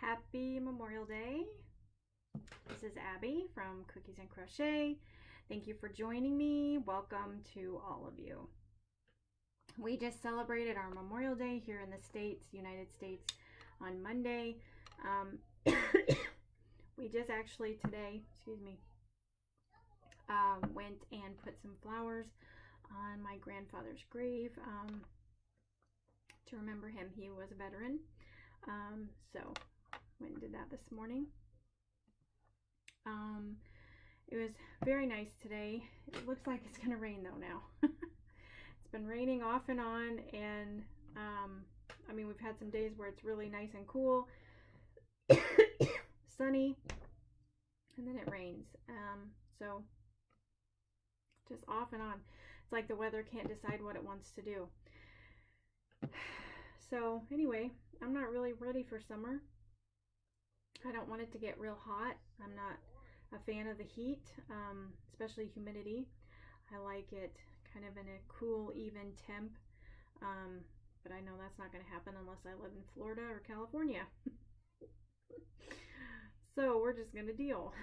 Happy Memorial Day. This is Abby from Cookies and Crochet. Thank you for joining me. Welcome to all of you. We just celebrated our Memorial Day here in the States, United States, on Monday. We just actually today, went and put some flowers on my grandfather's grave to remember him. He was a veteran. So went and did that this morning. It was very nice today. It looks like it's gonna rain though now. It's been raining off and on, and I mean, we've had some days where it's really nice and cool, sunny, and then it rains. So just off and on. It's like the weather can't decide what it wants to do. So anyway, I'm not really ready for summer. I don't want it to get real hot. I'm not a fan of the heat, especially humidity. I like it kind of in a cool, even temp. But I know that's not going to happen unless I live in Florida or California. So we're just going to deal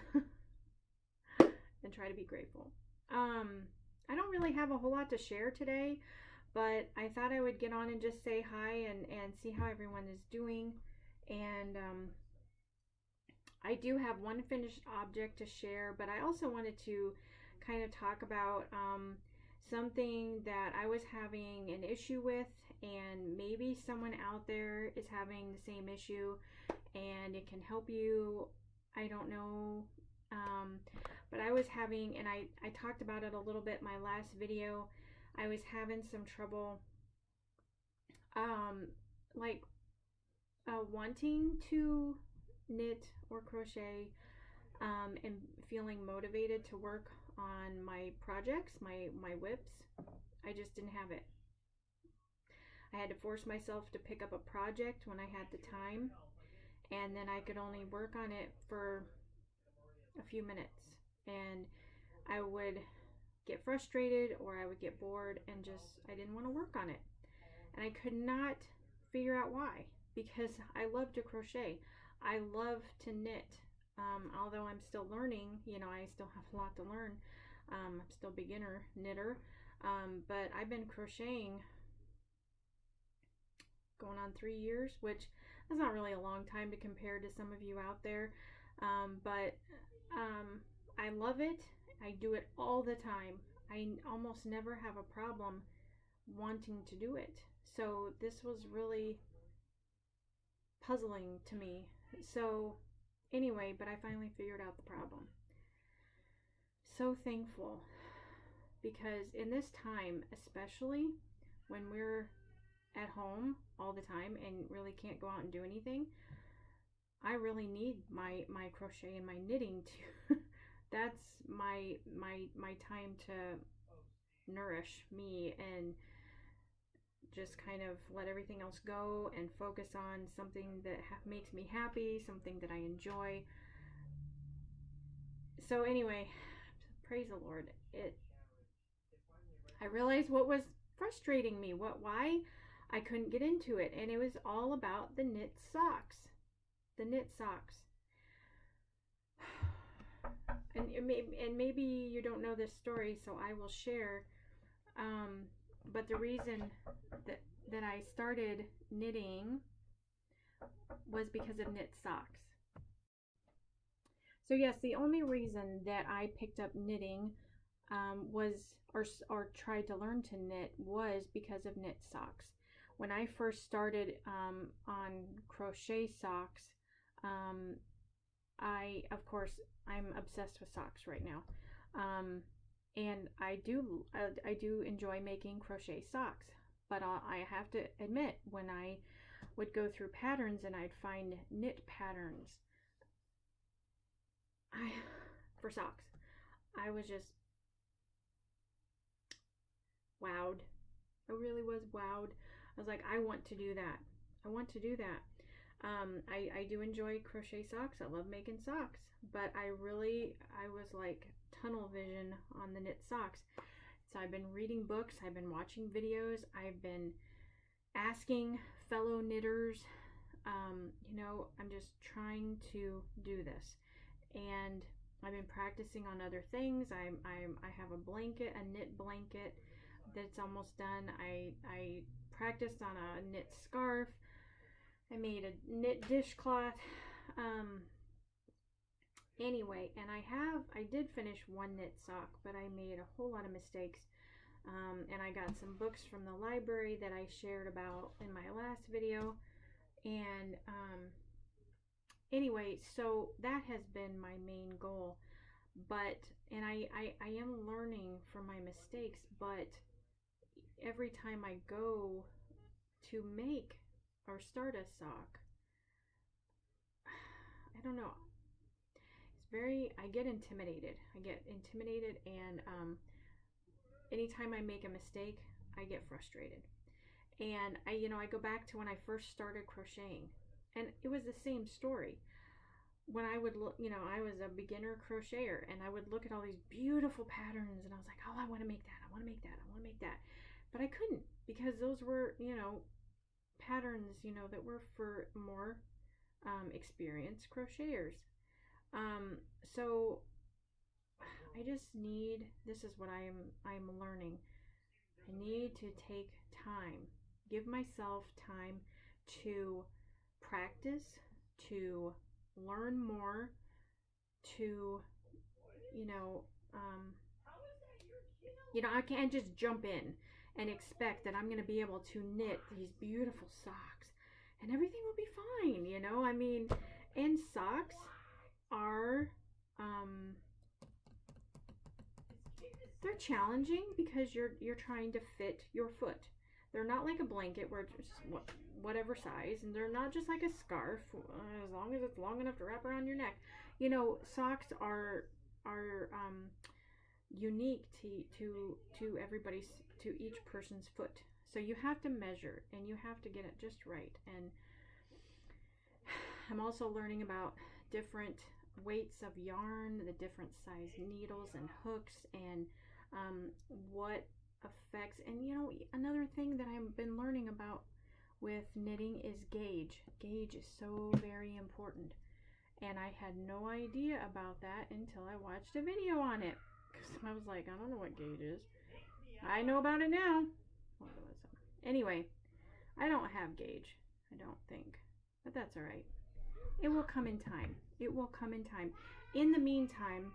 and try to be grateful. I don't really have a whole lot to share today, but I thought I would get on and just say hi and see how everyone is doing. And I do have one finished object to share, but I also wanted to kind of talk about something that I was having an issue with, and maybe someone out there is having the same issue and it can help you. I don't know. But I was having, and I talked about it a little bit in my last video, I was having some trouble wanting to knit or crochet and feeling motivated to work on my projects, my whips. I just didn't have it. I had to force myself to pick up a project when I had the time, and then I could only work on it for a few minutes, and I would get frustrated or I would get bored and just I didn't want to work on it, and I could not figure out why, because I love to crochet. I love to knit. Although I'm still learning, I still have a lot to learn. I'm still beginner knitter, but I've been crocheting going on 3 years, which that's not really a long time to compare to some of you out there. But I love it. I do it all the time. I almost never have a problem wanting to do it. So this was really puzzling to me. So anyway, but I finally figured out the problem. So thankful, because in this time, especially when we're at home all the time and really can't go out and do anything, I really need my crochet and my knitting to that's my time to nourish me and just kind of let everything else go and focus on something that makes me happy, something that I enjoy. So anyway, praise the Lord. I realized what was frustrating me, why I couldn't get into it, and it was all about the knit socks. The knit socks. And maybe you don't know this story, so I will share. But the reason that I started knitting was because of knit socks. So yes, the only reason that I picked up knitting was, or tried to learn to knit, was because of knit socks. When I first started on crochet socks, I'm obsessed with socks right now. And I do enjoy making crochet socks, but I have to admit, when I would go through patterns and I'd find knit patterns for socks, I was just wowed. I really was wowed. I was like, I want to do that. I want to do that. I do enjoy crochet socks. I love making socks, but I was like tunnel vision on the knit socks. So I've been reading books, I've been watching videos, I've been asking fellow knitters I'm just trying to do this, and I've been practicing on other things. I have a knit blanket that's almost done. I practiced on a knit scarf. I made a knit dishcloth. Anyway, and I did finish one knit sock, but I made a whole lot of mistakes. And I got some books from the library that I shared about in my last video. And anyway, so that has been my main goal. And I am learning from my mistakes, but every time I go to make or start a sock, I don't know. I get intimidated. And anytime I make a mistake, I get frustrated. And I go back to when I first started crocheting, and it was the same story. When I would look, I was a beginner crocheter, and I would look at all these beautiful patterns, and I was like, oh, I want to make that. I want to make that. I want to make that. But I couldn't, because those were, patterns, that were for more experienced crocheters. So I just need, this is what I'm learning. I need to take time, give myself time to practice, to learn more, to, I can't just jump in and expect that I'm going to be able to knit these beautiful socks and everything will be fine, and socks are, they're challenging because you're trying to fit your foot. They're not like a blanket where it's just whatever size, and they're not just like a scarf as long as it's long enough to wrap around your neck. Socks are unique to everybody's, to each person's foot. So you have to measure and you have to get it just right. And I'm also learning about different weights of yarn, the different size needles and hooks, and what affects. And another thing that I've been learning about with knitting is gauge. Gauge is so very important, and I had no idea about that until I watched a video on it, because I was like, I don't know what gauge is. I know about it now. Anyway, I don't have gauge, I don't think, but that's all right. It will come in time. It will come in time. In the meantime,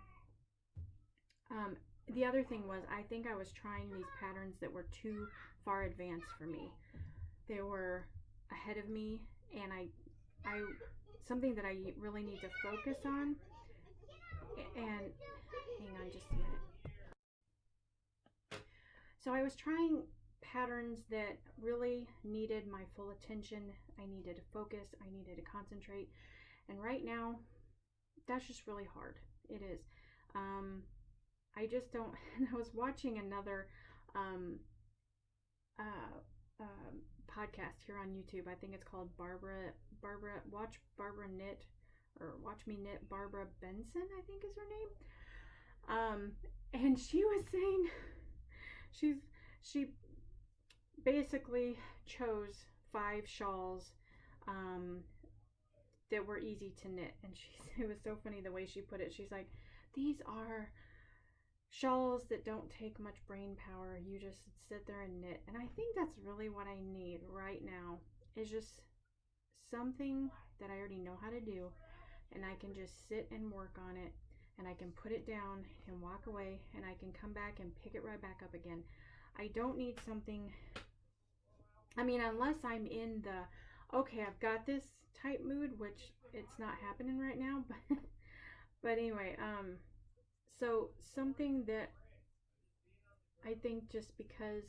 the other thing was, I think I was trying these patterns that were too far advanced for me. They were ahead of me, and I something that I really need to focus on. And hang on just a minute. So I was trying patterns that really needed my full attention. I needed to focus. I needed to concentrate. And right now, that's just really hard. It is. I just don't. And I was watching another podcast here on YouTube. I think it's called Watch Barbara Knit, or Watch Me Knit. Barbara Benson, I think is her name. And she was saying she basically chose 5 shawls that were easy to knit, and it was so funny the way she put it. She's like, these are shawls that don't take much brain power. You just sit there and knit. And I think that's really what I need right now, is just something that I already know how to do, and I can just sit and work on it, and I can put it down and walk away, and I can come back and pick it right back up again. I don't need something, unless I'm in the, okay, I've got this type mood, which it's not happening right now, but anyway, so something that I think, just because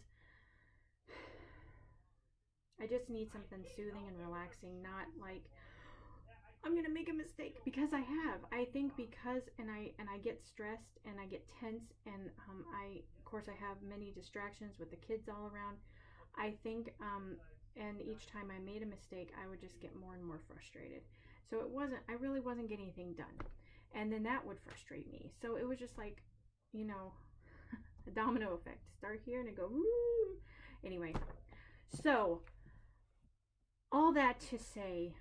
I just need something soothing and relaxing, not like I'm gonna make a mistake, because I have. I think because, and I get stressed and I get tense, and of course I have many distractions with the kids all around. I think and each time I made a mistake, I would just get more and more frustrated. So I really wasn't getting anything done. And then that would frustrate me. So it was just like, a domino effect. Start here and it go, woo. Anyway, so all that to say,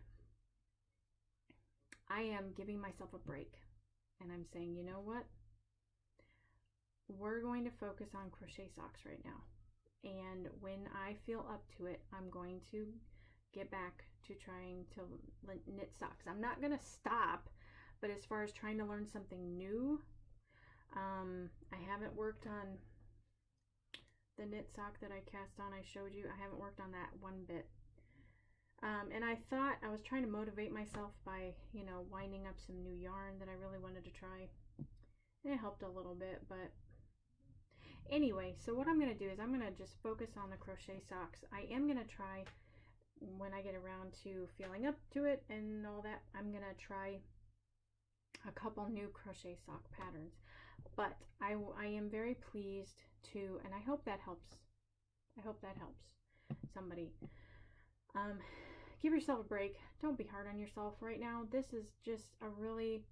I am giving myself a break, and I'm saying, you know what? We're going to focus on crochet socks right now. And when I feel up to it, I'm going to get back to trying to knit socks. I'm not going to stop, but as far as trying to learn something new, I haven't worked on the knit sock that I cast on. I showed you. I haven't worked on that one bit. And I thought I was trying to motivate myself by, you know, winding up some new yarn that I really wanted to try. And it helped a little bit, but anyway, so what I'm going to do is I'm going to just focus on the crochet socks. I am going to try, when I get around to feeling up to it and all that, I'm going to try a couple new crochet sock patterns. But I am very pleased to, and I hope that helps. I hope that helps somebody. Give yourself a break. Don't be hard on yourself right now. This is just a really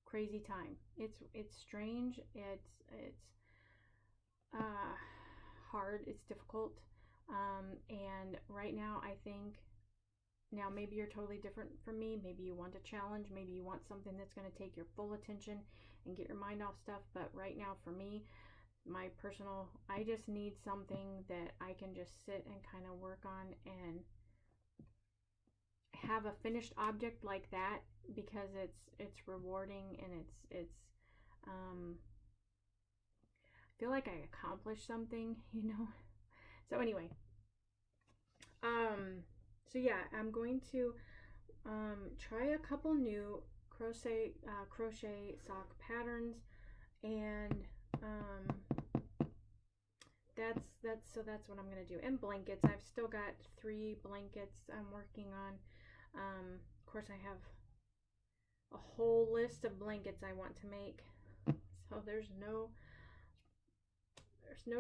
crazy time. It's strange. It's hard. It's difficult. And right now, I think, now maybe you're totally different from me. Maybe you want a challenge. Maybe you want something that's going to take your full attention and get your mind off stuff. But right now, for me, my personal, I just need something that I can just sit and kind of work on and have a finished object like that, because it's rewarding, and it's I feel like I accomplished something, you know. So anyway, so yeah, I'm going to try a couple new crochet sock patterns, and that's what I'm gonna do. And blankets, I've still got 3 blankets I'm working on. Of course, I have a whole list of blankets I want to make, so there's no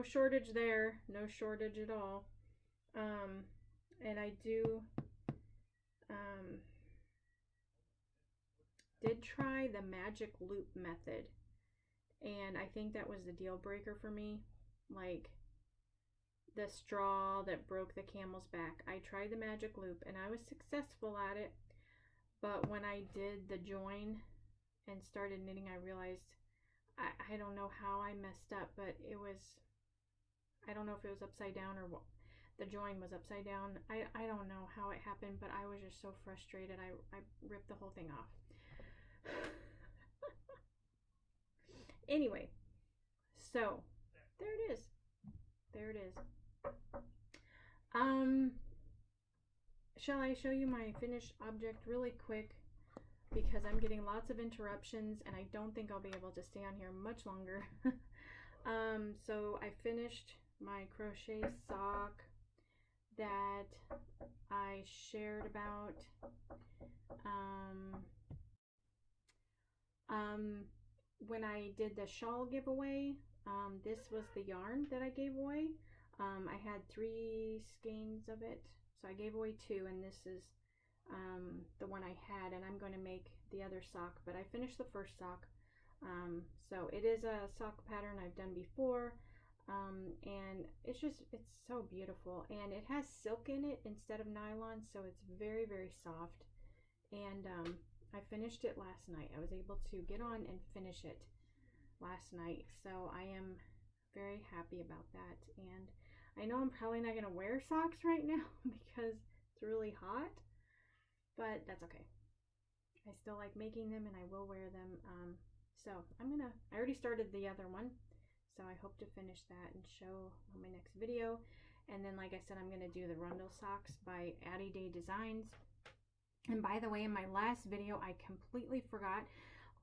shortage there, no shortage at all. And I did try the magic loop method, and I think that was the deal breaker for me, like the straw that broke the camel's back. I tried the magic loop and I was successful at it, but when I did the join and started knitting, I realized I don't know how I messed up, but it was, I don't know if it was upside down or what. The join was upside down. I don't know how it happened, but I was just so frustrated. I ripped the whole thing off. Anyway, so there it is. There it is. Shall I show you my finished object really quick? Because I'm getting lots of interruptions and I don't think I'll be able to stay on here much longer. So I finished my crochet sock that I shared about. When I did the shawl giveaway, this was the yarn that I gave away. I had 3 skeins of it, so I gave away 2, and this is the one I had, and I'm going to make the other sock, but I finished the first sock. So it is a sock pattern I've done before, and it's so beautiful, and it has silk in it instead of nylon, so it's very, very soft. And I finished it last night. I was able to get on and finish it last night, so I am very happy about that. And I know I'm probably not going to wear socks right now because it's really hot, but that's okay. I still like making them and I will wear them. So I already started the other one, so I hope to finish that and show on my next video. And then, like I said, I'm going to do the Rundle socks by Addie Day Designs. And by the way, in my last video, I completely forgot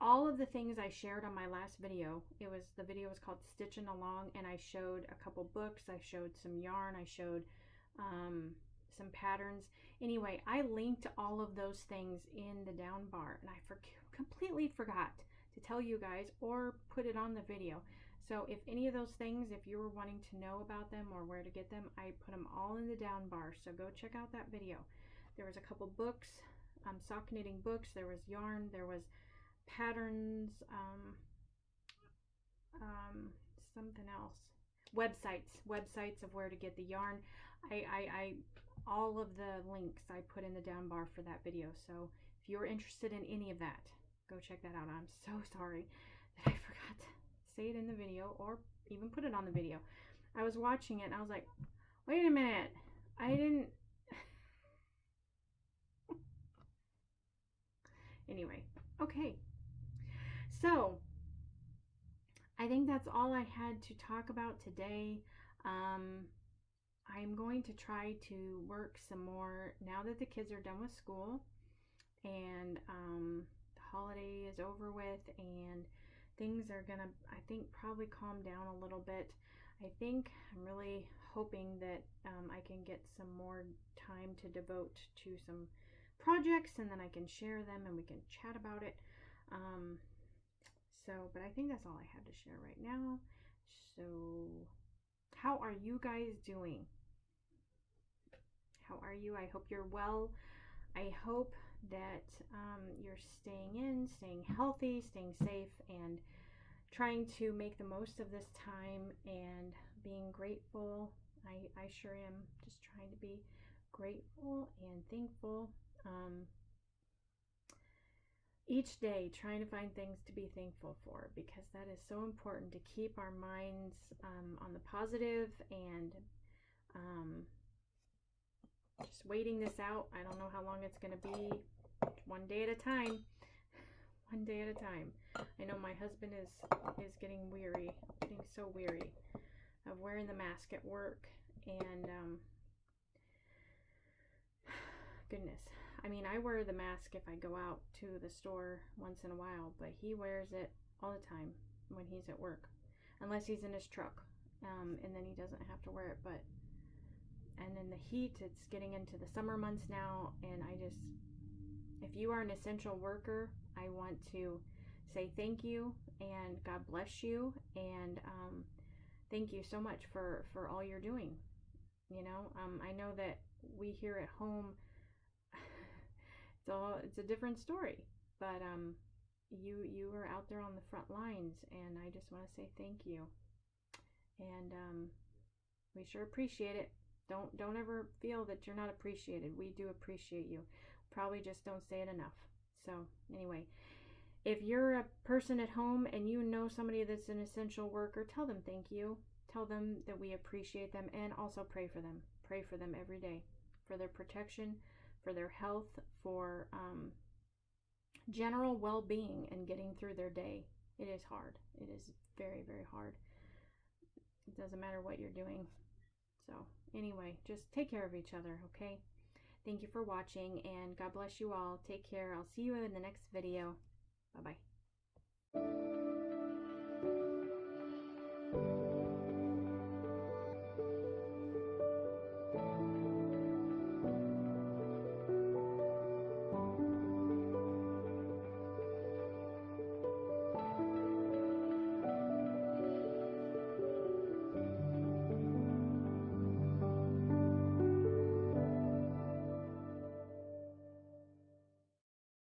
all of the things I shared on my last video. The video was called Stitching Along, and I showed a couple books, I showed some yarn, I showed some patterns. Anyway, I linked all of those things in the down bar, and I completely forgot to tell you guys or put it on the video. So if any of those things, if you were wanting to know about them or where to get them, I put them all in the down bar, so go check out that video. There was a couple books, sock knitting books, there was yarn, there was patterns, something else, websites of where to get the yarn. I all of the links I put in the down bar for that video, so if you're interested in any of that, go check that out. I'm so sorry that I forgot to say it in the video or even put it on the video. I was watching it and I was like, wait a minute, I didn't. Anyway, okay. So, I think that's all I had to talk about today. I'm going to try to work some more now that the kids are done with school and the holiday is over with and things are gonna, I think, probably calm down a little bit. I think I'm really hoping that I can get some more time to devote to some projects and then I can share them and we can chat about it. But I think that's all I have to share right now. So, how are you guys doing? How are you? I hope you're well. I hope that you're staying in, staying healthy, staying safe, and trying to make the most of this time and being grateful. I sure am just trying to be grateful and thankful. Each day trying to find things to be thankful for, because that is so important to keep our minds on the positive and just waiting this out. I don't know how long it's going to be. One day at a time. One day at a time. I know my husband is getting weary, getting so weary of wearing the mask at work, and goodness. I mean, I wear the mask if I go out to the store once in a while, but he wears it all the time when he's at work, unless he's in his truck, and then he doesn't have to wear it. And in the heat, it's getting into the summer months now, and if you are an essential worker, I want to say thank you and God bless you, and thank you so much for all you're doing. You know, I know that we here at home, it's a different story, but you are out there on the front lines, and I just want to say thank you, and we sure appreciate it. Don't ever feel that you're not appreciated. We do appreciate you. Probably just don't say it enough. So anyway, if you're a person at home and you know somebody that's an essential worker, tell them thank you. Tell them that we appreciate them, and also pray for them. Pray for them every day, for their protection, for their health, for general well-being and getting through their day. It is hard. It is very, very hard. It doesn't matter what you're doing. So anyway, just take care of each other, okay? Thank you for watching, and God bless you all. Take care. I'll see you in the next video. Bye-bye.